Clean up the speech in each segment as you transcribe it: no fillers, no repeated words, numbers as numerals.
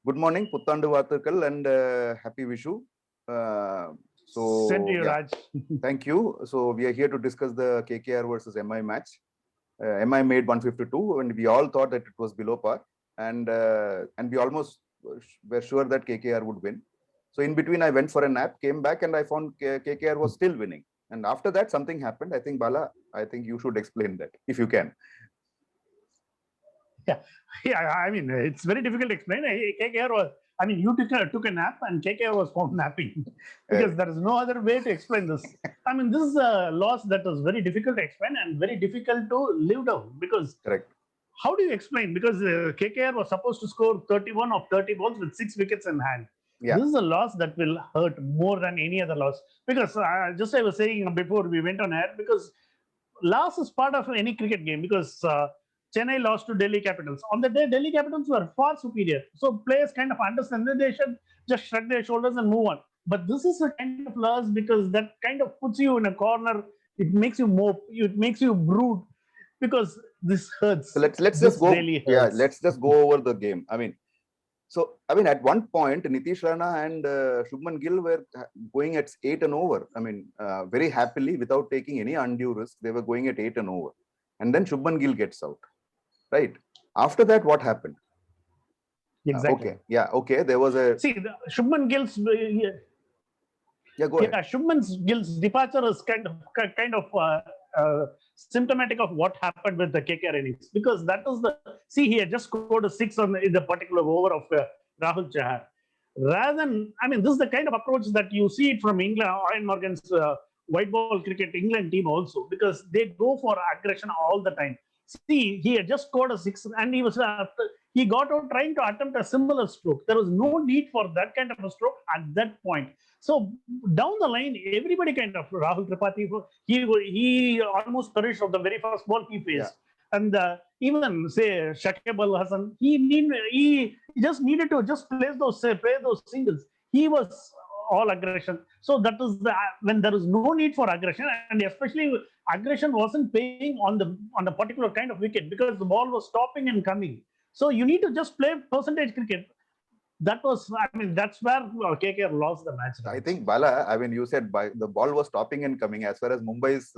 Good morning, Puttandu Vathukal, and happy Vishu. Send you, Raj. Thank you. So we are here to discuss the KKR versus MI match. MI made 152, and we all thought that it was below par, and we almost were sure that KKR would win. So in between, I went for a nap, came back, and I found KKR was still winning. And after that, something happened. I think Bala, I think you should explain that if you can. Yeah. I mean, it's very difficult to explain. KKR was, I mean, you took a nap and KKR was found napping because there is no other way to explain this. I mean, this is a loss that was very difficult to explain and very difficult to live down because Correct. How do you explain? Because KKR was supposed to score 31 of 30 balls with 6 wickets in hand. Yeah. This is a loss that will hurt more than any other loss. Because just I was saying before we went on air, because loss is part of any cricket game. Because Chennai lost to Delhi Capitals. On the day, Delhi Capitals were far superior. So players kind of understand that they should just shrug their shoulders and move on. But this is a kind of loss because that kind of puts you in a corner. It makes you mope. It makes you brood because this hurts. So let's just go. Really yeah, let's just go over the game. I mean, at one point, Nitish Rana and Shubman Gill were going at 8 and over. I mean, very happily without taking any undue risk, they were going at 8 and over. And then Shubman Gill gets out. Right. After that, what happened? Exactly. Okay. Yeah. Okay. There was a. See, Shubman Gill's. Yeah, go ahead. Shubman Gill's departure is kind of symptomatic of what happened with the KKR innings because that was the. See, he had just scored a 6 in the particular over of Rahul Chahar. Rather than, I mean, this is the kind of approach that you see it from England, Ian Morgan's white ball cricket England team also because they go for aggression all the time. See, he had just scored a 6 and he got out trying to attempt a similar stroke. There was no need for that kind of a stroke at that point. So down the line, everybody kind of Rahul Tripathi, he almost perished of the very first ball he faced. Yeah. And even say Shakib Al Hasan, he just needed to just play those singles. He was all aggression. So that is when there is no need for aggression, and especially aggression wasn't paying on the particular kind of wicket because the ball was stopping and coming. So you need to just play percentage cricket. That was, I mean, that's where KKR lost the match. I think Bala, I mean, you said the ball was stopping and coming. As far as Mumbai's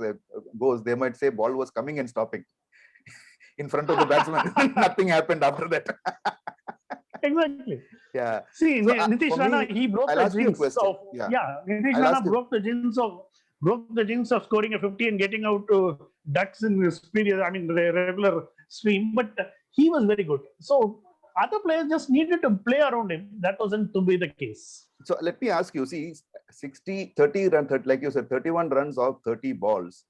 goes, they might say ball was coming and stopping in front of the batsman. Nothing happened after that. Exactly. Yeah. See, so, Nitish Rana, he broke the jinx of. Yeah. Nitish Rana broke the jinx of scoring a 50 and getting out to ducks in his period. I mean, the regular stream, but he was very good. So other players just needed to play around him. That wasn't to be the case. So let me ask you, see, 30 run, like you said, 31 runs of 30 balls.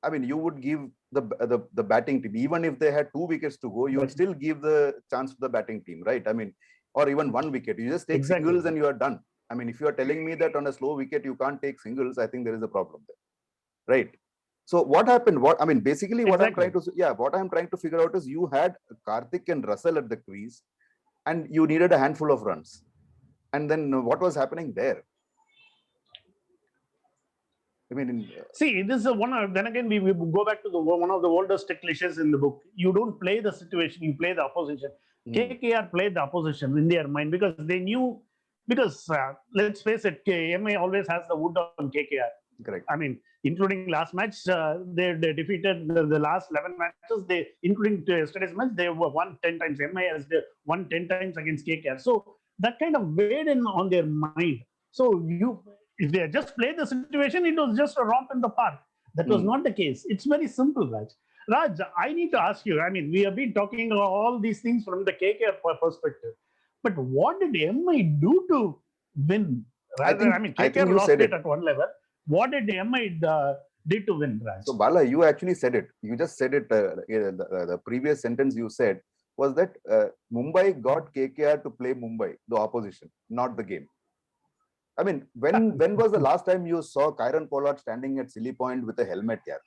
I mean, you would give the batting team, even if they had 2 wickets to go, you would still give the chance to the batting team, right? I mean, or even 1 wicket. You just take singles and you are done. I mean, if you are telling me that on a slow wicket, you can't take singles, I think there is a problem there, right? So what happened? Basically what I'm trying to figure out is you had Karthik and Russell at the crease and you needed a handful of runs. And then what was happening there? I mean, see, this is one. Then again, we go back to one of the oldest cliches in the book. You don't play the situation; you play the opposition. KKR played the opposition in their mind because they knew. Because let's face it, MI always has the wood on KKR. Correct. I mean, including last match, they defeated the last 11 matches. Including yesterday's match, they were won 10 times. MI has won 10 times against KKR. So that kind of weighed in on their mind. So if they had just played the situation, it was just a romp in the park. That was not the case. It's very simple, Raj. Raj, I need to ask you, I mean, we have been talking all these things from the KKR perspective. But what did MI do to win? KKR lost it at one level. What did MI did to win, Raj? So, Bala, you actually said it. You just said it. The previous sentence you said was that Mumbai got KKR to play Mumbai, the opposition, not the game. I mean, when was the last time you saw Kieron Pollard standing at Silly Point with a helmet here?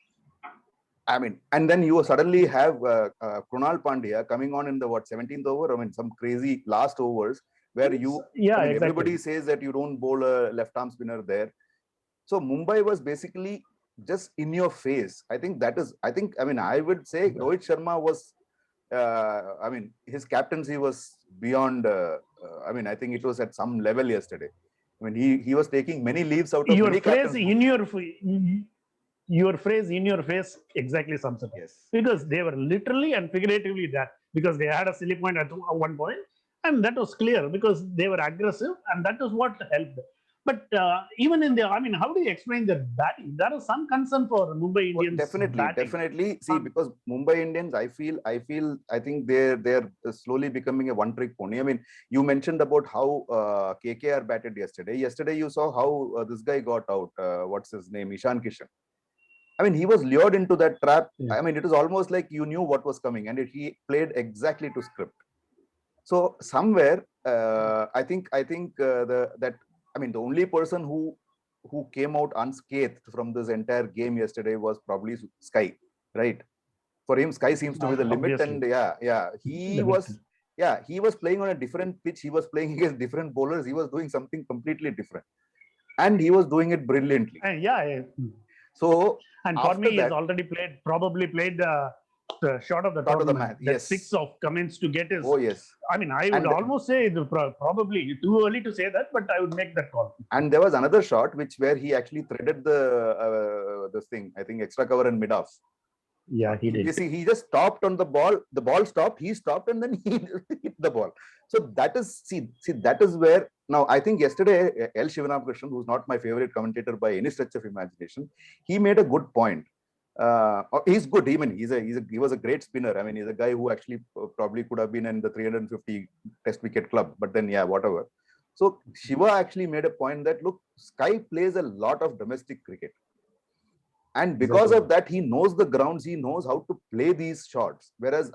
I mean, and then you suddenly have Krunal Pandya coming on in the 17th over? I mean, some crazy last overs where everybody says that you don't bowl a left-arm spinner there. So Mumbai was basically just in your face. I would say Rohit Sharma was, his captaincy was beyond I mean, I think it was at some level yesterday. I mean, he was taking many leaves out of Your many phrase captains' in books. your phrase in your face exactly sums it up. Yes. Because they were literally and figuratively that, because they had a silly point at one point, and that was clear because they were aggressive, and that is what helped. But even in the, I mean, how do you explain their batting? There is some concern for Mumbai Well, Indians definitely, batting. definitely. See, because Mumbai Indians, I think they're slowly becoming a one-trick pony. I mean, you mentioned about how KKR batted yesterday. Yesterday, you saw how this guy got out. What's his name? Ishan Kishan. I mean, he was lured into that trap. Yeah. I mean, it was almost like you knew what was coming, and he played exactly to script. So somewhere, I mean, the only person who came out unscathed from this entire game yesterday was probably Sky, right? For him, Sky seems to be the limit, Obviously. and he was playing on a different pitch. He was playing against different bowlers. He was doing something completely different, and he was doing it brilliantly. So and for me, after he's that, already played the shot of the Shot of the tournament. match, That yes. 6 of Cummins to get his. oh yes, I mean, I would And- almost say probably too early to say that, but I would make that call. and there was another shot where he actually threaded this thing. I think extra cover and mid off. Yeah, he did. You see, he just stopped on the ball. The ball stopped. He stopped, and then he hit the ball. So that is that is where now I think yesterday L. Shivanamakrishnan, who's not my favorite commentator by any stretch of imagination, he made a good point. He's good. I mean, he was a great spinner. I mean, he's a guy who actually probably could have been in the 350 Test wicket club. But then, yeah, whatever. So Shiva actually made a point that look, Sky plays a lot of domestic cricket. And because of that, he knows the grounds, he knows how to play these shots. Whereas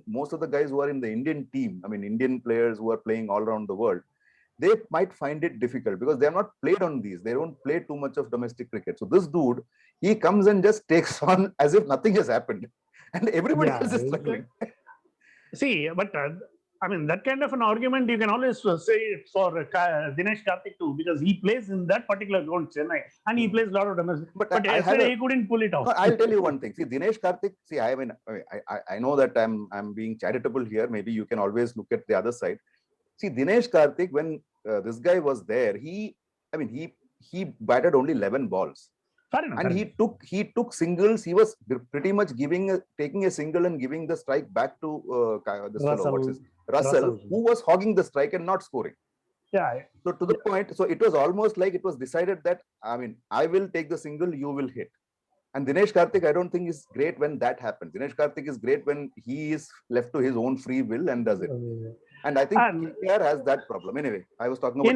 most of the guys who are in the Indian team, I mean, Indian players who are playing all around the world, they might find it difficult because they are not played on these. They don't play too much of domestic cricket. So this dude, he comes and just takes on as if nothing has happened. And everybody else is struggling. See, but I mean, that kind of an argument you can always say it for Dinesh Karthik too, because he plays in that particular ground, Chennai, and he plays a lot of domestic. But yesterday he couldn't pull it off. No, I'll tell you one thing. See, Dinesh Karthik. See, I know that I'm being charitable here. Maybe you can always look at the other side. See, Dinesh Karthik, when this guy was there, he batted only 11 balls. And he took singles. He was pretty much taking a single and giving the strike back to Russell, who was hogging the strike and not scoring. Yeah. So to the point, so it was almost like it was decided that, I mean, I will take the single, you will hit. And Dinesh Karthik, I don't think is great when that happens. Dinesh Karthik is great when he is left to his own free will and does it. And I think KKR has that problem. Anyway, I was talking about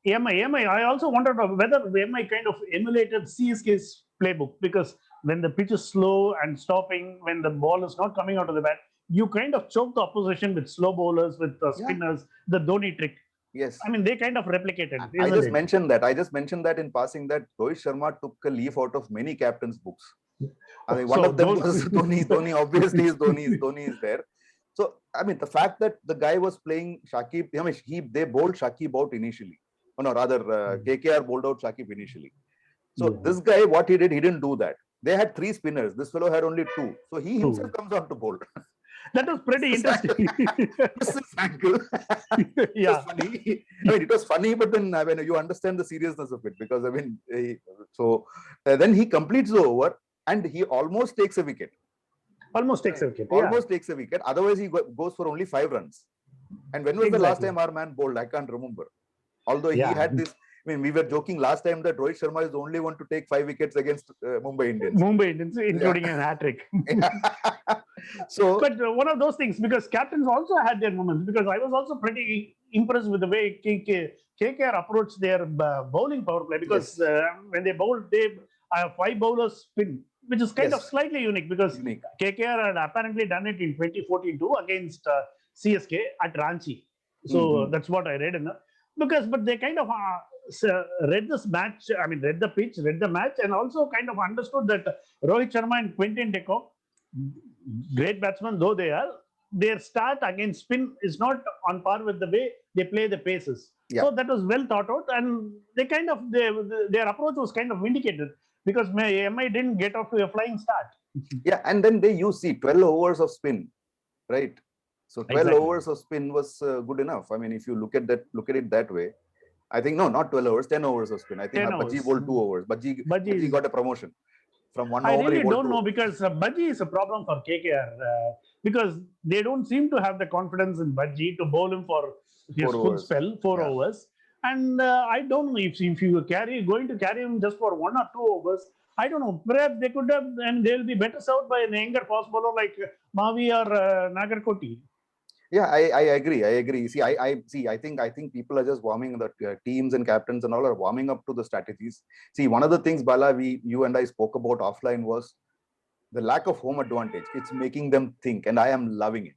MI. I also wondered whether MI kind of emulated CSK's playbook, because when the pitch is slow and stopping, when the ball is not coming out of the bat, you kind of choke the opposition with slow bowlers, with spinners, the Dhoni trick. Yes. I mean, they kind of replicated. I just mentioned that in passing that Rohit Sharma took a leaf out of many captains' books. I mean, one of them was Dhoni. Dhoni obviously is Dhoni. Dhoni is there. So, I mean, the fact that the guy was playing Shakib, I mean, they bowled Shakib out initially. Oh, no, rather, KKR bowled out Shakib initially. So, this guy, what he didn't do that. They had 3 spinners. This fellow had only 2. So, he himself comes on to bowl. That was pretty interesting. This is angle. Yeah. Funny. I mean, it was funny, but then I mean, you understand the seriousness of it, because I mean, then he completes the over and he almost takes a wicket. Almost takes a wicket. Almost takes a wicket. Otherwise, he goes for only 5 runs. And when was the last time our man bowled? I can't remember. Although he had this. I mean, we were joking last time that Rohit Sharma is the only one to take 5 wickets against Mumbai Indians. Including a hat-trick. So, but one of those things, because captains also had their moments, because I was also pretty impressed with the way KKR approached their bowling power play, because when they bowled, they have 5 bowlers spin, which is kind of slightly unique, because KKR had apparently done it in 2014 too against CSK at Ranchi. So that's what I read. But they kind of read this match, I mean, read the pitch, read the match, and also kind of understood that Rohit Sharma and Quinton de Kock, great batsmen though they are, their start against spin is not on par with the way they play the paces. So that was well thought out, and they kind of their approach was kind of vindicated, because MI didn't get off to a flying start. Yeah, and then they use 12 overs of spin, right? So 12 Exactly. overs of spin was good enough. I mean, if you look at it that way, I think no, not 12 overs, 10 overs of spin. I think 10 Bajji overs. bowled 2 overs. Bajji Bajji is, got a promotion. From 1 I over, he really bowled don't 2 know overs. because Bajji is a problem for KKR because they don't seem to have the confidence in Bajji to bowl him for his 4 full overs. spell, 4 Yeah. overs. And I don't know if you going to carry him just for 1 or 2 overs. I don't know. Perhaps they could have, and they'll be better served by an younger fast bowler like Mavi or Nagarkoti. Yeah, I agree. I agree. See, I think people are just warming the teams and captains and all are warming up to the strategies. See, one of the things, Bala, you and I spoke about offline was the lack of home advantage. It's making them think, and I am loving it.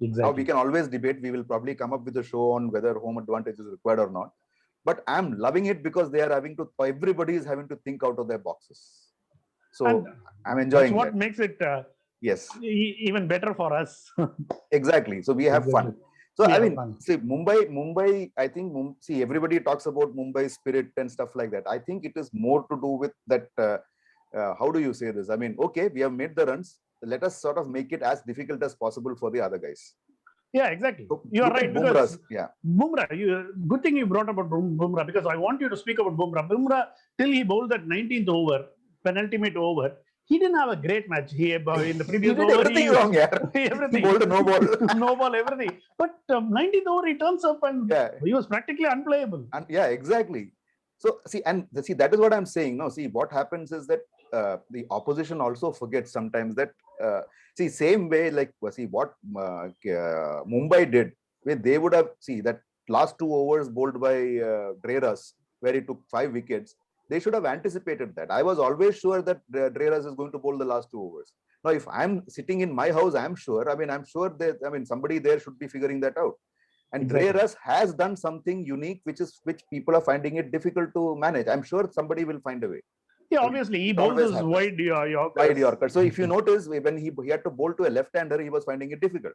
Exactly. Now we can always debate. We will probably come up with a show on whether home advantage is required or not. But I'm loving it because they are having to. Everybody is having to think out of their boxes. So And I'm enjoying that's what that. makes it Yes, even better for us. exactly. So we have fun. So We I have mean, fun. see, Mumbai. I think see, everybody talks about Mumbai spirit and stuff like that. I think it is more to do with that. How do you say this? I mean, okay, we have made the runs. Let us sort of make it as difficult as possible for the other guys. Yeah, exactly. So You are look at right because yeah. Bumrah, good thing you brought about Bumrah because I want you to speak about Bumrah. Bumrah, till he bowled that 19th over, penultimate over, he didn't have a great match. He in the previous he did over, everything wrong, yeah. everything. He bowled a no ball. No ball, everything. But 19th over, he turns up and Yeah. he was practically unplayable. And yeah, exactly. So see, that is what I'm saying. No, see, what happens is that the opposition also forgets sometimes that see, same way like see what Mumbai did, where they would have that last 2 overs bowled by Dreras, where he took 5 wickets. They should have anticipated that. I was always sure that Dreras is going to bowl the last 2 overs. Now, if I'm sitting in my house, I'm sure. I'm sure that somebody there should be figuring that out. And Exactly. Dreras has done something unique, which people are finding it difficult to manage. I'm sure somebody will find a way. Yeah, obviously, he bowls his wide Yorker. Wide Yorker. So if you notice, when he had to bowl to a left-hander, he was finding it difficult.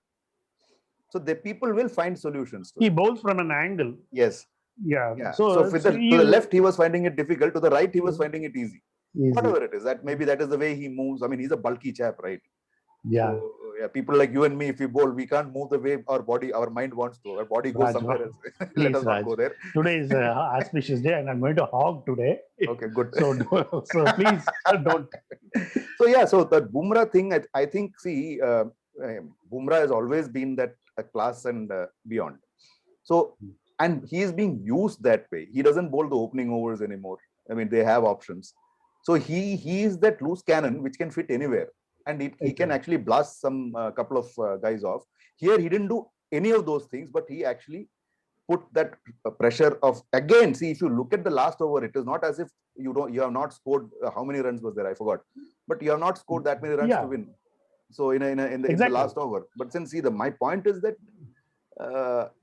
So the people will find solutions to it. He bowls from an angle. Yes. Yeah. So to the left, he was finding it difficult. To the right, he was finding it easy. Whatever it is, maybe that is the way he moves. I mean, he's a bulky chap, right? Yeah. So, yeah, people like you and me, if we bowl, we can't move the way our mind wants to. Our body goes somewhere else. Let us not go there. Today is an auspicious day, and I'm going to hog today. Okay, good. So please don't. So yeah, so the Bumrah thing, I think, see, Bumrah has always been that class and beyond. So, and he is being used that way. He doesn't bowl the opening overs anymore. I mean, they have options. So he is that loose cannon which can fit anywhere. And he can actually blast some couple of guys off. Here, he didn't do any of those things, but he actually put that pressure of, again, see, if you look at the last over, it is not as if you have not scored, how many runs was there? I forgot. But you have not scored that many runs to win. So in the last over. But since my point is that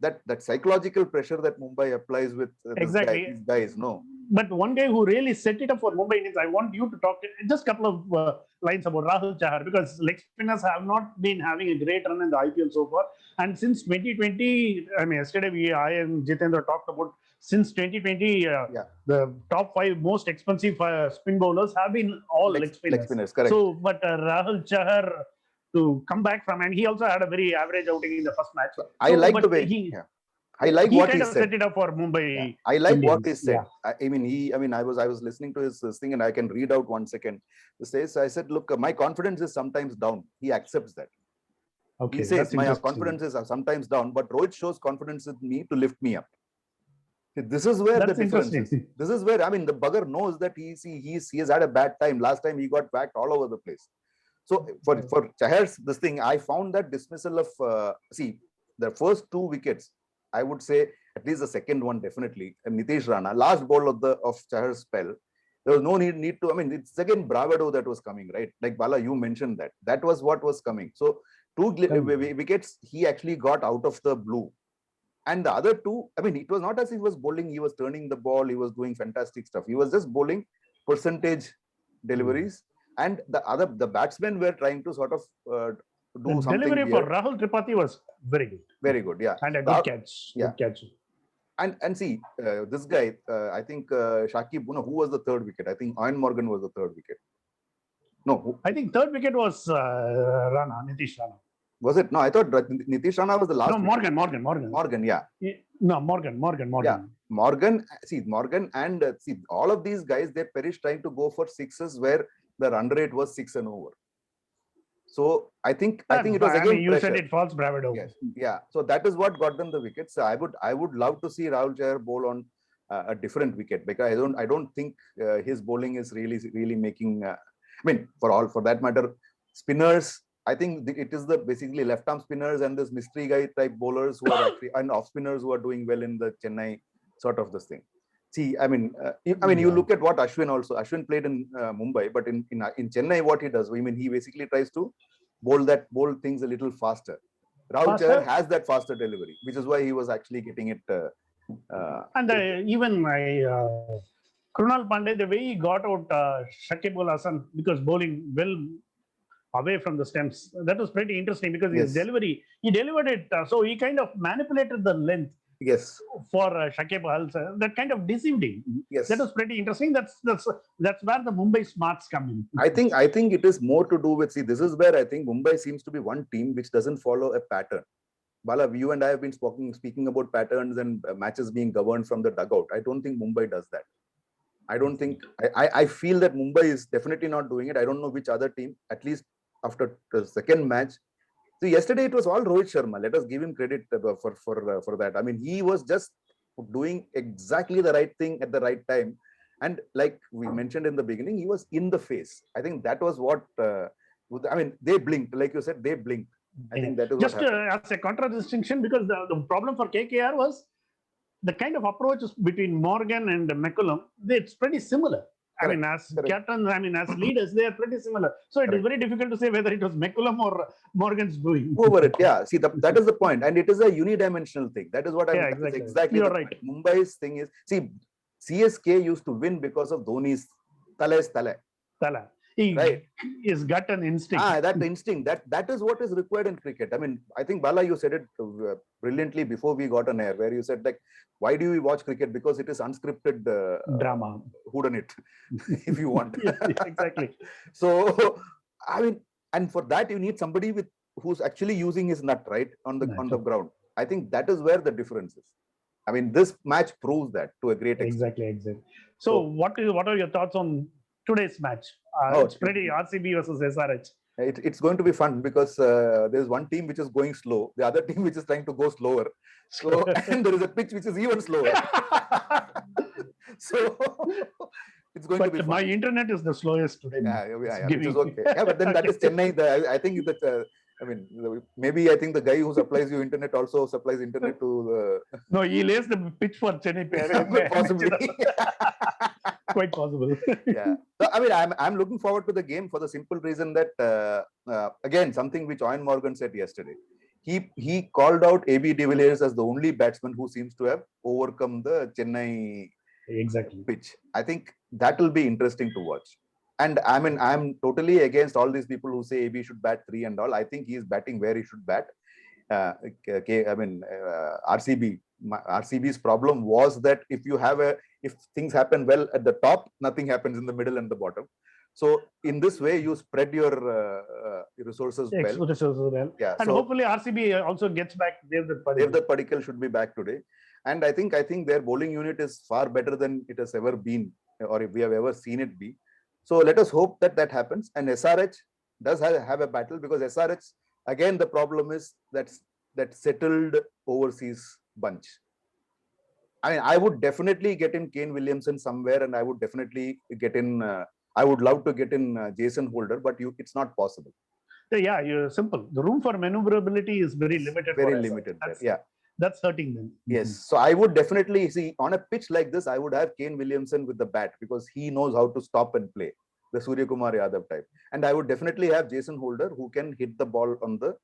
that psychological pressure that Mumbai applies with these guys, no. But one guy who really set it up for Mumbai Indians, I want you to talk just a couple of lines about Rahul Chahar, because leg spinners have not been having a great run in the IPL so far. And since 2020, I mean, yesterday I and Jitendra talked about since 2020, the top 5 most expensive spin bowlers have been all leg spinners. Correct. So, but Rahul Chahar to come back from, and he also had a very average outing in the first match. So I like the way I like what he said. Set it up for Mumbai. Yeah. I like Indians. what he said. I was listening to his thing, and I can read out 1 second. He says, I said, look, my confidence is sometimes down. He accepts that. Okay, he says, my confidence is sometimes down, but Rohit shows confidence in me to lift me up. This is where the difference is. This is where, the bugger knows that he has had a bad time. Last time he got whacked all over the place. So for Chahar's this thing, I found that dismissal of, the first 2 wickets, I would say at least the second one definitely, and Nitish Rana, last ball of Chahar's spell, there was no need to, it's again bravado that was coming, right? Like Bala, you mentioned that was what was coming. So 2 wickets he actually got out of the blue. And the other 2, it was not as if he was bowling, he was turning the ball, he was doing fantastic stuff. He was just bowling percentage deliveries. And the batsmen were trying to sort of do something. Delivery for Rahul Tripathi was very good. Very good, yeah. And a good catch. Yeah. Good catch. And see, this guy, I think Shakib, who was the 3rd wicket? I think Ian Morgan was the 3rd wicket. No. I think 3rd wicket was Rana, Nitish Rana. Was it? No, I thought Nitish Rana was the last. No, Morgan. Morgan, yeah. No, Morgan. Yeah, Morgan. See, Morgan and see all of these guys, they perished trying to go for sixes where the run rate was 6 and over. So I think it was again you pressure. said it false bravado. Yes, yeah. So that is what got them the wickets. So I would love to see Rahul Chahar bowl on a different wicket, because I don't think his bowling is really making. I mean, for that matter, spinners. I think it is the basically left arm spinners and this mystery guy type bowlers who are actually, and off spinners who are doing well in the Chennai sort of this thing. See, I mean, you look at what Ashwin also. Ashwin played in Mumbai, but in Chennai, what he does, I mean, he basically tries to bowl things a little faster. Rahul Chahar has that faster delivery, which is why he was actually getting it. Even Krunal Pandey, the way he got out Shakib Ul Hasan, because bowling well away from the stumps, that was pretty interesting, because his delivery, he delivered it, so he kind of manipulated the length. Yes. For Shakib Al Hasan, that kind of deceived him. Yes. That was pretty interesting. That's where the Mumbai smarts come in. I think it is more to do with, see, this is where I think Mumbai seems to be one team which doesn't follow a pattern. Bala, you and I have been speaking about patterns and matches being governed from the dugout. I don't think Mumbai does that. I don't think, I feel that Mumbai is definitely not doing it. I don't know which other team, at least after the second match. So yesterday it was all Rohit Sharma. Let us give him credit for that. I mean, he was just doing exactly the right thing at the right time, and like we mentioned in the beginning, he was in the face. I think that was what. I mean, they blinked, like you said, they blinked. I think that is just what happened. As a contradistinction, because the problem for KKR was the kind of approaches between Morgan and McCullum. It's pretty similar. Correct. I mean, as captains, as leaders, they are pretty similar. So it is very difficult to say whether it was McCullum or Morgan's doing. Over it, yeah. See, that is the point. And it is a unidimensional thing. That is what I'm exactly. You're right. Mumbai's thing is, see, CSK used to win because of Dhoni's Tala. His gut and instinct. That instinct, that is what is required in cricket. I mean, I think Bala, you said it brilliantly before we got on air, where you said, like, why do we watch cricket? Because it is unscripted drama. Whodunit, if you want. Exactly. So, I mean, and for that you need somebody who's actually using his nut right on the ground. I think that is where the difference is. I mean, this match proves that to a great extent. Exactly. So what are your thoughts on today's match? It's pretty RCB versus SRH. It's going to be fun, because there's one team which is going slow, the other team which is trying to go slower. So, and there is a pitch which is even slower. So it's going to be fun. My internet is the slowest today. Which is okay. Yeah, but then that is Chennai. I think that maybe I think the guy who supplies you internet also supplies internet to the. No, he lays the pitch for Chennai. Possibly. Quite possible. Yeah. So, I mean, I'm looking forward to the game for the simple reason that again, something which Owen Morgan said yesterday. He called out AB de Villiers as the only batsman who seems to have overcome the Chennai pitch. I think that will be interesting to watch. And I mean, I'm totally against all these people who say AB should bat 3 and all. I think he is batting where he should bat. RCB's problem was that if things happen well at the top, nothing happens in the middle and the bottom. So in this way, you spread your resources well. Yeah, and hopefully RCB also gets back. Devdutt Padikkal should be back today. And I think their bowling unit is far better than it has ever been, or if we have ever seen it be. So let us hope that happens. And SRH does have a battle, because SRH, again, the problem is that settled overseas bunch. I mean, I would definitely get in Kane Williamson somewhere, and I would definitely get in. I would love to get in Jason Holder, but it's not possible. Yeah, you're simple. The room for maneuverability is very limited. Very limited. That's hurting them. Yes. So I would definitely see on a pitch like this, I would have Kane Williamson with the bat, because he knows how to stop and play, the Surya Kumar Yadav type. And I would definitely have Jason Holder, who can hit the ball on the,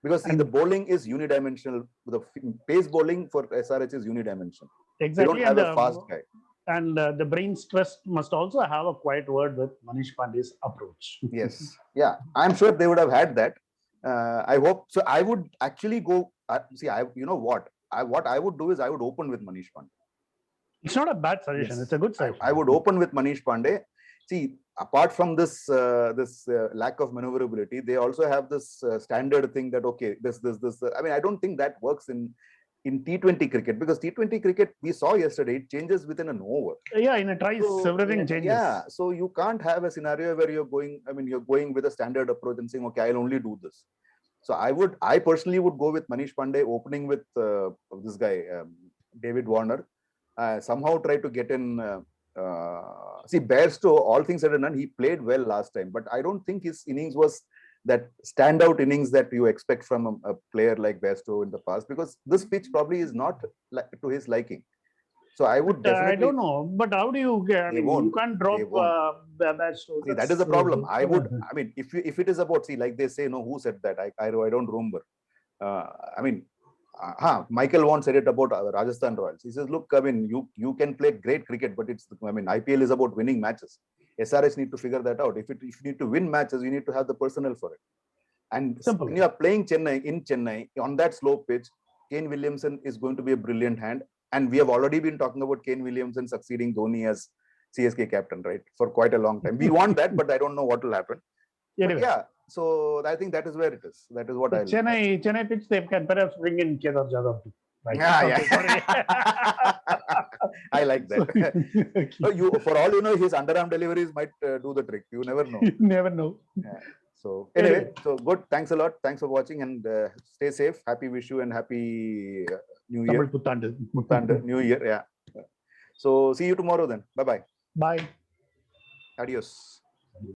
because the bowling is unidimensional. The pace bowling for SRH is unidimensional. Exactly. They don't have a fast guy. And the brain stress must also have a quiet word with Manish Pandey's approach. Yes. Yeah. I'm sure they would have had that. I hope so. I would actually go. You know what? What I would do is I would open with Manish Pandey. It's not a bad suggestion. Yes. It's a good suggestion. I would open with Manish Pandey. see, apart from this lack of maneuverability, they also have this standard thing that okay, this. I mean, I don't think that works in T20 cricket, because T20 cricket we saw yesterday, it changes within an over. Yeah, in a tries, everything changes. Yeah, so you can't have a scenario where you're going. I mean, you're going with a standard approach and saying, okay, I'll only do this. So I personally would go with Manish Pandey opening with this guy David Warner. Somehow try to get in. See, Bairstow, all things said and done, he played well last time, but I don't think his innings was that standout innings that you expect from a player like Bairstow in the past, because this pitch probably is not to his liking. So I would definitely. I don't know, but how do you get? I mean, you can't drop Bairstow. See, that is the problem. I mean, if it is about, see, like they say, no, who said that? I don't remember. I mean, Michael Vaughan said it about Rajasthan Royals. He says, look, I mean, you can play great cricket, but I mean, IPL is about winning matches. SRH need to figure that out. If you need to win matches, you need to have the personnel for it. And simple. When you are playing Chennai on that slow pitch, Kane Williamson is going to be a brilliant hand. And we have already been talking about Kane Williamson succeeding Dhoni as CSK captain, right? For quite a long time. We want that, but I don't know what will happen. Anyway. But yeah, so I think that is where it is. That is what I Chennai pitch, they can perhaps bring in Kedar Jadhav too. Right? I like that. Okay. So for all you know, his underarm deliveries might do the trick. You never know. You never know. Yeah. So anyway, so good. Thanks a lot. Thanks for watching, and stay safe. Happy Vishu and happy New Year. Puthandu. New Year. Yeah. So see you tomorrow then. Bye-bye. Bye. Adios.